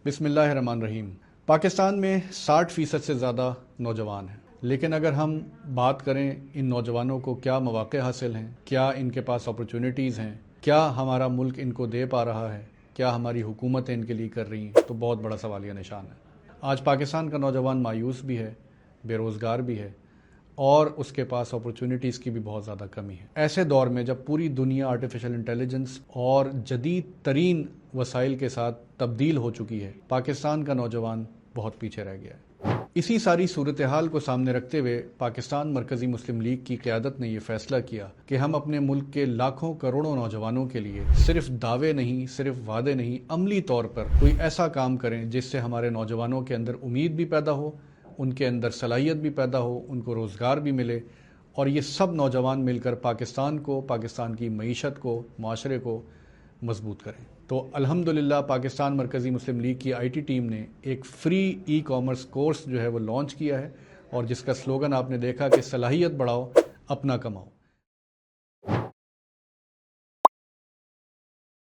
بسم اللہ الرحمن الرحیم۔ پاکستان میں 60% سے زیادہ نوجوان ہیں، لیکن اگر ہم بات کریں ان نوجوانوں کو کیا مواقع حاصل ہیں، کیا ان کے پاس اپرچونٹیز ہیں، کیا ہمارا ملک ان کو دے پا رہا ہے، کیا ہماری حکومتیں ان کے لیے کر رہی ہیں، تو بہت بڑا سوالیہ نشان ہے۔ آج پاکستان کا نوجوان مایوس بھی ہے، بے روزگار بھی ہے، اور اس کے پاس اپرچونٹیز کی بھی بہت زیادہ کمی ہے۔ ایسے دور میں جب پوری دنیا آرٹیفیشل انٹیلیجنس اور جدید ترین وسائل کے ساتھ تبدیل ہو چکی ہے، پاکستان کا نوجوان بہت پیچھے رہ گیا ہے۔ اسی ساری صورتحال کو سامنے رکھتے ہوئے پاکستان مرکزی مسلم لیگ کی قیادت نے یہ فیصلہ کیا کہ ہم اپنے ملک کے لاکھوں کروڑوں نوجوانوں کے لیے صرف دعوے نہیں، صرف وعدے نہیں، عملی طور پر کوئی ایسا کام کریں جس سے ہمارے نوجوانوں کے اندر امید بھی پیدا ہو، ان کے اندر صلاحیت بھی پیدا ہو، ان کو روزگار بھی ملے، اور یہ سب نوجوان مل کر پاکستان کو، پاکستان کی معیشت کو، معاشرے کو مضبوط کریں۔ تو الحمدللہ پاکستان مرکزی مسلم لیگ کی آئی ٹی ٹیم نے ایک فری ای کامرس کورس جو ہے وہ لانچ کیا ہے، اور جس کا سلوگن آپ نے دیکھا کہ صلاحیت بڑھاؤ، اپنا کماؤ۔